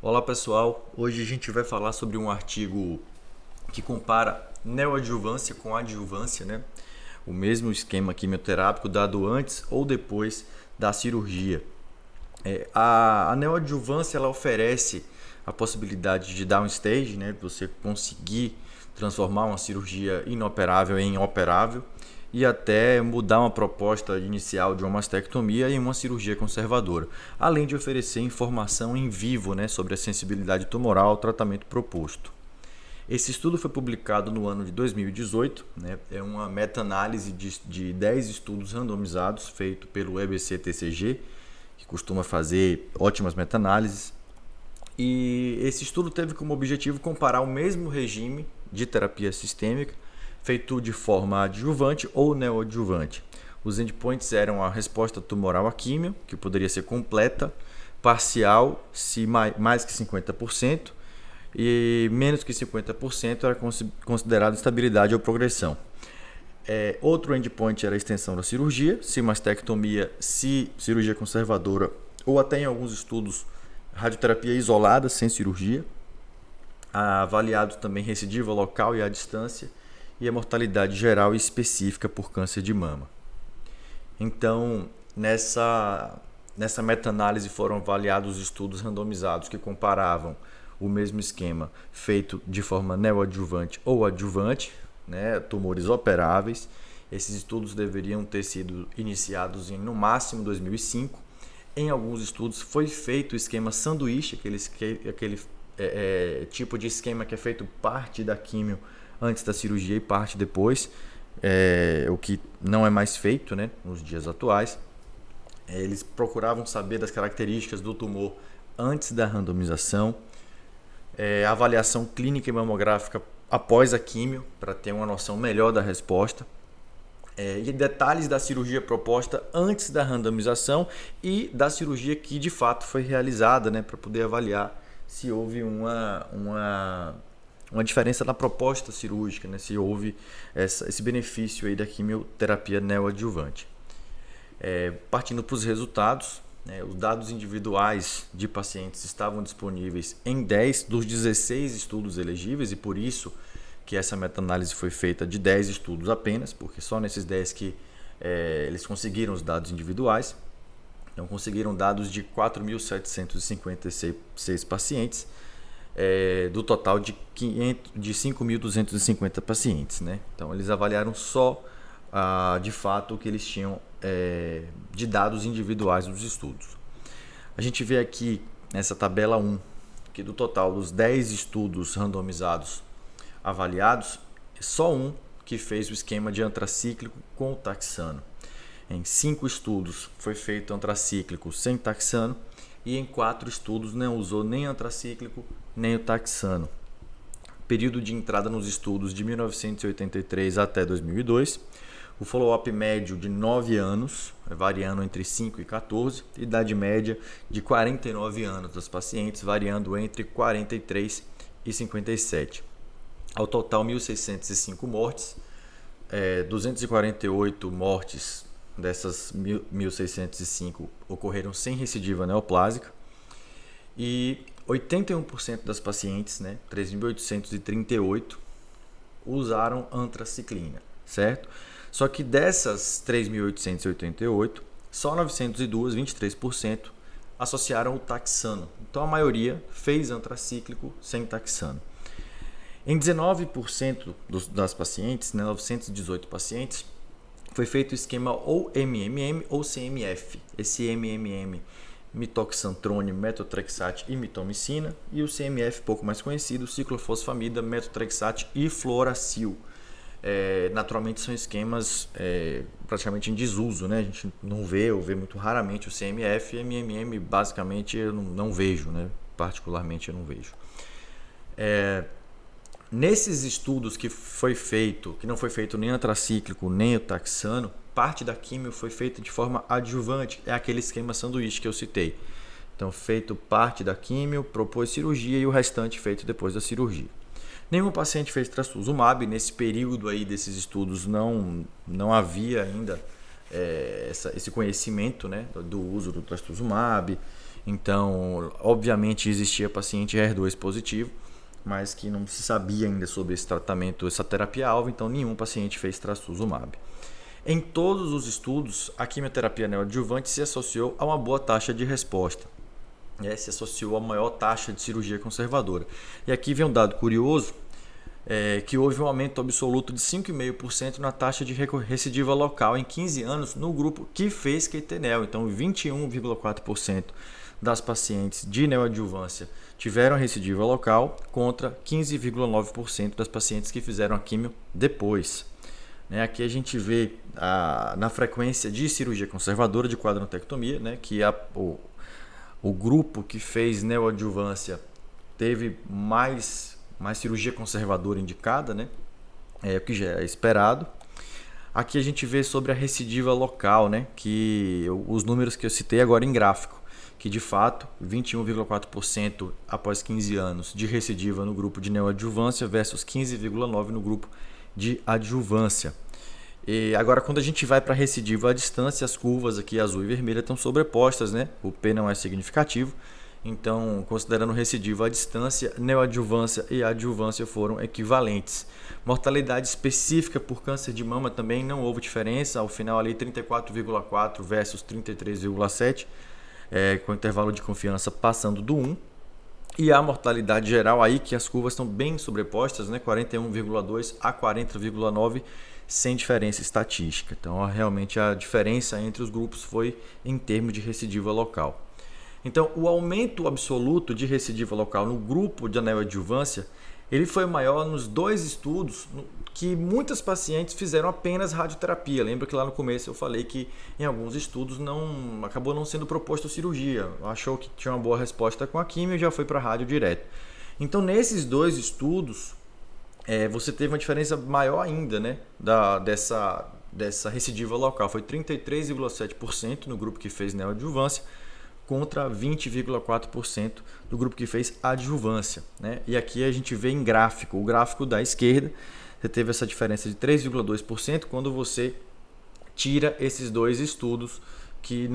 Olá pessoal, hoje a gente vai falar sobre um artigo que compara neoadjuvância com adjuvância, né? O mesmo esquema quimioterápico dado antes ou depois da cirurgia. A neoadjuvância ela oferece a possibilidade de downstage, né? Você conseguir transformar uma cirurgia inoperável em operável e até mudar uma proposta inicial de uma mastectomia em uma cirurgia conservadora, além de oferecer informação em vivo, né, sobre a sensibilidade tumoral ao tratamento proposto. Esse estudo foi publicado no ano de 2018, né, é uma meta-análise de 10 estudos randomizados feito pelo EBC-TCG, que costuma fazer ótimas meta-análises. E esse estudo teve como objetivo comparar o mesmo regime de terapia sistêmica feito de forma adjuvante ou neoadjuvante. Os endpoints eram a resposta tumoral à químio, que poderia ser completa, parcial, se mais que 50%, e menos que 50% era considerado estabilidade ou progressão. Outro endpoint era a extensão da cirurgia, se mastectomia, se cirurgia conservadora, ou até em alguns estudos radioterapia isolada, sem cirurgia. Avaliado também recidiva local e à distância, e a mortalidade geral e específica por câncer de mama. Então, nessa meta-análise foram avaliados estudos randomizados que comparavam o mesmo esquema feito de forma neoadjuvante ou adjuvante, né, tumores operáveis. Esses estudos deveriam ter sido iniciados no máximo 2005. Em alguns estudos foi feito o esquema sanduíche, aquele tipo de esquema que é feito parte da químio antes da cirurgia e parte depois, o que não é mais feito, né, nos dias atuais. Eles procuravam saber das características do tumor antes da randomização, avaliação clínica e mamográfica após a químio, para ter uma noção melhor da resposta, e detalhes da cirurgia proposta antes da randomização e da cirurgia que de fato foi realizada, né, para poder avaliar se houve uma diferença na proposta cirúrgica, né, se houve esse benefício aí da quimioterapia neoadjuvante. Partindo para os resultados, os dados individuais de pacientes estavam disponíveis em 10 dos 16 estudos elegíveis, e por isso que essa meta-análise foi feita de 10 estudos apenas, porque só nesses 10 que eles conseguiram os dados individuais. Então conseguiram dados de 4.756 pacientes, do total de 5.250 pacientes, né? Então eles avaliaram só de fato o que eles tinham de dados individuais dos estudos. A gente vê aqui nessa tabela 1 que do total dos 10 estudos randomizados avaliados, só um que fez o esquema de antracíclico com o taxano. Em 5 estudos foi feito antracíclico sem taxano, e em 4 estudos não usou nem antracíclico nem o taxano. Período de entrada nos estudos de 1983 até 2002. O follow-up médio de 9 anos, variando entre 5 e 14. Idade média de 49 anos das pacientes, variando entre 43 e 57. Ao total, 1.605 mortes, 248 mortes dessas 1.605 ocorreram sem recidiva neoplásica, e 81% das pacientes, né, 3.838, usaram antraciclina, certo? Só que dessas 3.888, só 902, 23%, associaram o taxano. Então a maioria fez antracíclico sem taxano. Em 19% das pacientes, né, 918 pacientes, foi feito o esquema ou MMM ou CMF. Esse MMM, mitoxantrone, metotrexate e mitomicina, e o CMF, pouco mais conhecido, ciclofosfamida, metotrexate e fluoracil. Naturalmente são esquemas praticamente em desuso, né? A gente não vê ou vê muito raramente o CMF. MMM basicamente eu não vejo, né? Particularmente eu não vejo. Nesses estudos que não foi feito nem antracíclico nem o taxano, parte da químio foi feita de forma adjuvante, é aquele esquema sanduíche que eu citei. Então, feito parte da químio, propôs cirurgia, e o restante feito depois da cirurgia. Nenhum paciente fez trastuzumab. Nesse período aí desses estudos não havia ainda esse conhecimento, né, do uso do trastuzumab. Então, obviamente existia paciente HER2 positivo, mas que não se sabia ainda sobre esse tratamento, essa terapia-alvo, então nenhum paciente fez trastuzumab. Em todos os estudos, a quimioterapia neoadjuvante se associou a uma boa taxa de resposta. Se associou a maior taxa de cirurgia conservadora. E aqui vem um dado curioso, que houve um aumento absoluto de 5,5% na taxa de recidiva local em 15 anos no grupo que fez quetenel. Então, 21,4% das pacientes de neoadjuvância tiveram recidiva local contra 15,9% das pacientes que fizeram a quimio depois. Aqui a gente vê na frequência de cirurgia conservadora de quadranotectomia, que o grupo que fez neoadjuvância teve mais cirurgia conservadora indicada, o que já é esperado. Aqui a gente vê sobre a recidiva local, que os números que eu citei agora em gráfico, que de fato 21,4% após 15 anos de recidiva no grupo de neoadjuvância versus 15,9% no grupo de adjuvância. E agora, quando a gente vai para a recidiva à distância, as curvas aqui azul e vermelha estão sobrepostas, o P não é significativo. Então, considerando recidiva à distância, neoadjuvância e adjuvância foram equivalentes. Mortalidade específica por câncer de mama também não houve diferença, ao final ali 34,4 versus 33,7, com intervalo de confiança passando do 1. E a mortalidade geral aí, que as curvas estão bem sobrepostas, 41,2 a 40,9, sem diferença estatística. Então, realmente a diferença entre os grupos foi em termos de recidiva local. Então, o aumento absoluto de recidiva local no grupo de neoadjuvância, ele foi maior nos dois estudos que muitas pacientes fizeram apenas radioterapia. Lembra que lá no começo eu falei que em alguns estudos acabou não sendo proposto cirurgia. Achou que tinha uma boa resposta com a quimio e já foi para rádio direto. Então, nesses dois estudos, você teve uma diferença maior ainda, dessa recidiva local. Foi 33,7% no grupo que fez neoadjuvância contra 20,4% do grupo que fez adjuvância. E aqui a gente vê em gráfico, o gráfico da esquerda, você teve essa diferença de 3,2% quando você tira esses dois estudos que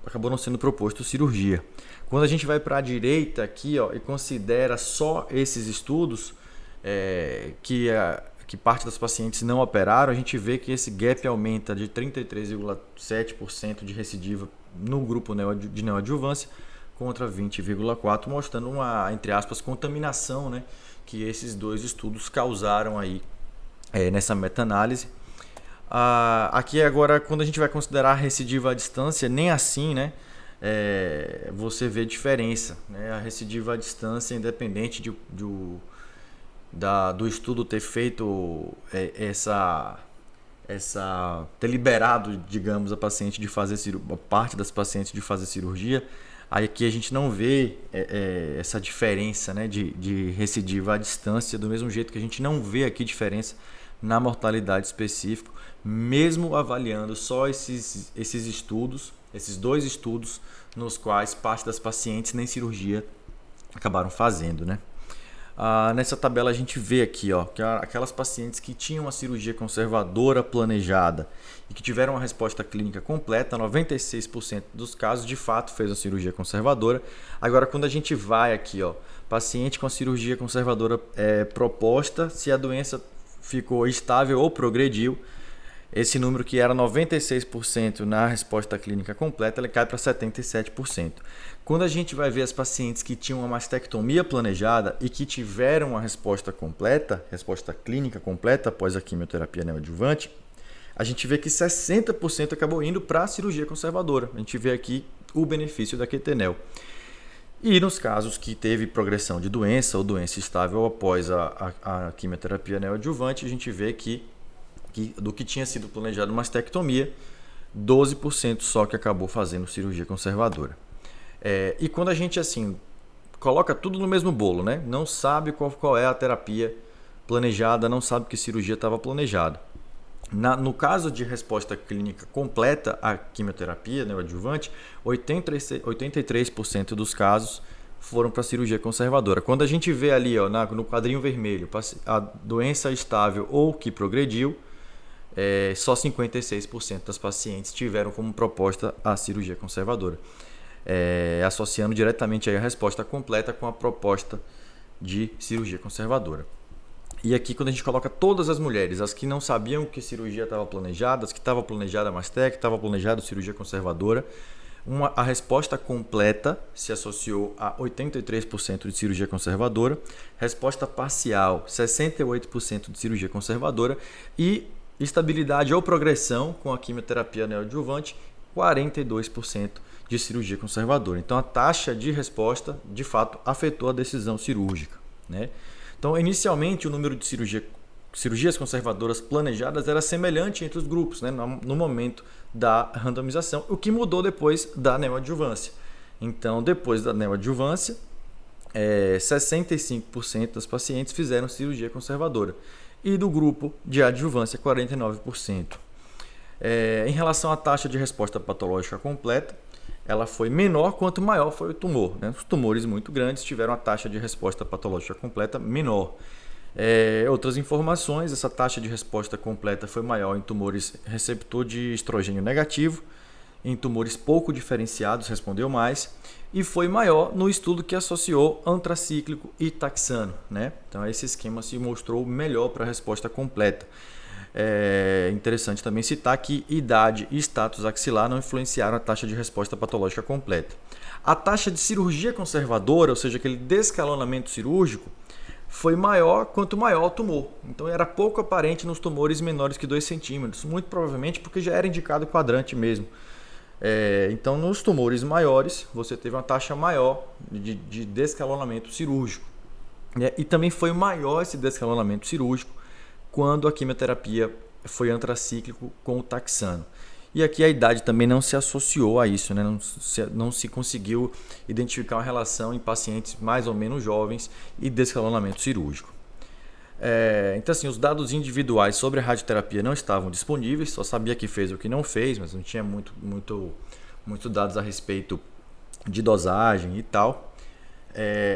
acabou não sendo proposto cirurgia. Quando a gente vai para a direita aqui e considera só esses estudos, que parte das pacientes não operaram, a gente vê que esse gap aumenta de 33,7% de recidiva no grupo de neoadjuvância contra 20,4%, mostrando uma, entre aspas, contaminação que esses dois estudos causaram aí, nessa meta-análise. Aqui agora, quando a gente vai considerar a recidiva à distância, nem assim você vê diferença. A recidiva à distância, independente do estudo ter feito ter liberado, digamos, a paciente de fazer parte das pacientes de fazer cirurgia, aí aqui a gente não vê essa diferença de recidiva à distância, do mesmo jeito que a gente não vê aqui diferença na mortalidade específica, mesmo avaliando só esses estudos, esses dois estudos nos quais parte das pacientes nem cirurgia acabaram fazendo, Nessa tabela a gente vê aqui que aquelas pacientes que tinham uma cirurgia conservadora planejada e que tiveram uma resposta clínica completa, 96% dos casos de fato fez a cirurgia conservadora. Agora, quando a gente vai aqui, paciente com a cirurgia conservadora proposta, se a doença ficou estável ou progrediu, esse número que era 96% na resposta clínica completa, ele cai para 77%. Quando a gente vai ver as pacientes que tinham uma mastectomia planejada e que tiveram uma resposta completa, resposta clínica completa após a quimioterapia neoadjuvante, a gente vê que 60% acabou indo para a cirurgia conservadora. A gente vê aqui o benefício da quetenel. E nos casos que teve progressão de doença ou doença estável após a quimioterapia neoadjuvante, a gente vê que do que tinha sido planejado mastectomia, 12% só que acabou fazendo cirurgia conservadora. E quando a gente coloca tudo no mesmo bolo, não sabe qual é a terapia planejada, não sabe que cirurgia estava planejada. No caso de resposta clínica completa à quimioterapia neoadjuvante, 83% dos casos foram para a cirurgia conservadora. Quando a gente vê ali no quadrinho vermelho a doença estável ou que progrediu, só 56% das pacientes tiveram como proposta a cirurgia conservadora. associando diretamente aí a resposta completa com a proposta de cirurgia conservadora. E aqui, quando a gente coloca todas as mulheres, as que não sabiam que cirurgia estava planejada, as que estavam planejada mastec, que estava planejada cirurgia conservadora, a resposta completa se associou a 83% de cirurgia conservadora, resposta parcial 68% de cirurgia conservadora e estabilidade ou progressão com a quimioterapia neoadjuvante 42% de cirurgia conservadora. Então a taxa de resposta de fato afetou a decisão cirúrgica, né? Então inicialmente o número de cirurgias conservadoras planejadas era semelhante entre os grupos, né, no momento da randomização, o que mudou depois da neoadjuvância. Então, depois da neoadjuvância, 65% das pacientes fizeram cirurgia conservadora e do grupo de adjuvância, 49%. Em relação à taxa de resposta patológica completa, ela foi menor quanto maior foi o tumor, né? Os tumores muito grandes tiveram a taxa de resposta patológica completa menor. Outras informações, essa taxa de resposta completa foi maior em tumores receptor de estrogênio negativo, em tumores pouco diferenciados respondeu mais, e foi maior no estudo que associou antracíclico e taxano, né? Então esse esquema se mostrou melhor para a resposta completa. É interessante também citar que idade e status axilar não influenciaram a taxa de resposta patológica completa. A taxa de cirurgia conservadora, ou seja, aquele descalonamento cirúrgico, foi maior quanto maior o tumor. Então era pouco aparente nos tumores menores que 2 centímetros, muito provavelmente porque já era indicado quadrante mesmo. Então nos tumores maiores você teve uma taxa maior de descalonamento cirúrgico. E também foi maior esse descalonamento cirúrgico quando a quimioterapia foi antracíclico com o taxano. E aqui a idade também não se associou a isso, né? Não se conseguiu identificar uma relação em pacientes mais ou menos jovens e descalonamento cirúrgico. Então, assim, os dados individuais sobre a radioterapia não estavam disponíveis, só sabia que fez o que não fez, mas não tinha muito dados a respeito de dosagem e tal.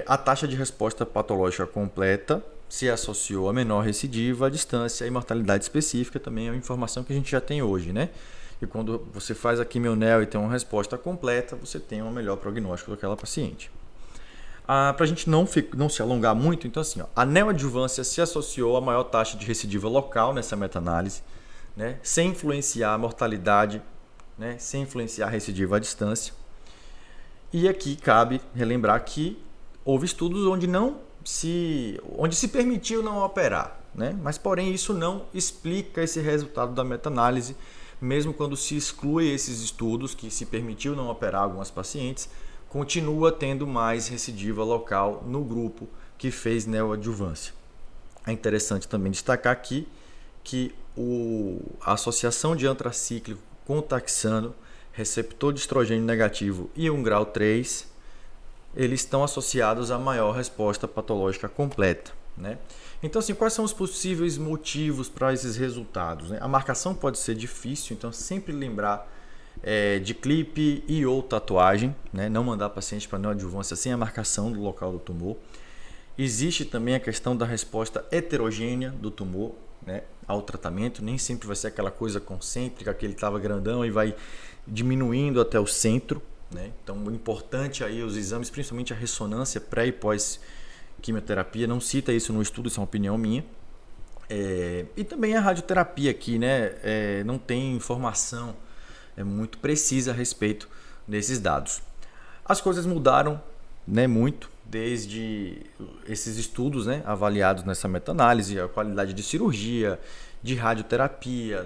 A taxa de resposta patológica completa se associou a menor recidiva, a distância e mortalidade específica também é uma informação que a gente já tem hoje, né? E quando você faz a quimionel e tem uma resposta completa, você tem um melhor prognóstico daquela paciente. Para a gente não se alongar muito, então assim, a neoadjuvância se associou a maior taxa de recidiva local nessa meta-análise, né? Sem influenciar a mortalidade, né? Sem influenciar a recidiva à distância. E aqui cabe relembrar que houve estudos onde se permitiu não operar, né? Mas porém isso não explica esse resultado da meta-análise, mesmo quando se exclui esses estudos que se permitiu não operar algumas pacientes, continua tendo mais recidiva local no grupo que fez neoadjuvância. É interessante também destacar aqui que a associação de antracíclico com taxano, receptor de estrogênio negativo e 1 grau 3, eles estão associados a maior resposta patológica completa, né? Então, assim, quais são os possíveis motivos para esses resultados, né? A marcação pode ser difícil, então sempre lembrar de clipe e ou tatuagem, né? Não mandar paciente para neoadjuvância sem a marcação do local do tumor. Existe também a questão da resposta heterogênea do tumor, né, ao tratamento. Nem sempre vai ser aquela coisa concêntrica, que ele estava grandão e vai diminuindo até o centro, né? Então, o importante aí os exames, principalmente a ressonância pré e pós quimioterapia, não cita isso no estudo, isso é uma opinião minha. E também a radioterapia aqui, né, não tem informação muito precisa a respeito desses dados. As coisas mudaram, né, muito desde esses estudos, né, avaliados nessa meta-análise, a qualidade de cirurgia, de radioterapia,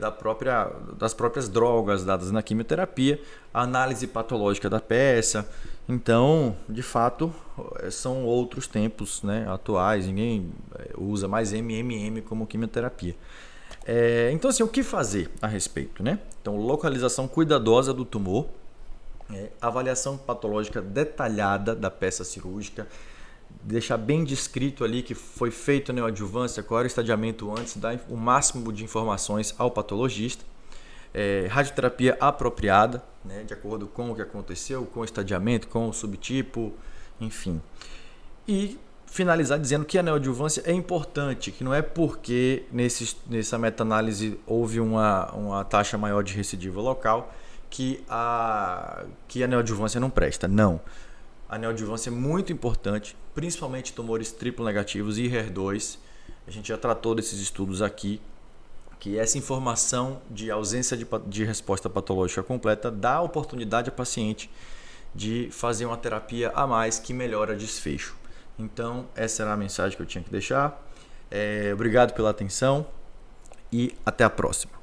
das próprias drogas dadas na quimioterapia, a análise patológica da peça. Então, de fato, são outros tempos, né, atuais, ninguém usa mais MMM como quimioterapia. Então, assim, o que fazer a respeito, né? Então, localização cuidadosa do tumor, avaliação patológica detalhada da peça cirúrgica, deixar bem descrito ali que foi feito a neoadjuvância, qual era o estadiamento antes, dar o máximo de informações ao patologista. Radioterapia apropriada, né, de acordo com o que aconteceu, com o estadiamento, com o subtipo, enfim. E finalizar dizendo que a neoadjuvância é importante, que não é porque nessa meta-análise houve uma taxa maior de recidiva local que a neoadjuvância não presta. Não. A neoadjuvância é muito importante, principalmente tumores triplo negativos e HER2. A gente já tratou desses estudos aqui, que essa informação de ausência de resposta patológica completa dá a oportunidade ao paciente de fazer uma terapia a mais que melhora desfecho. Então, essa era a mensagem que eu tinha que deixar. Obrigado pela atenção e até a próxima.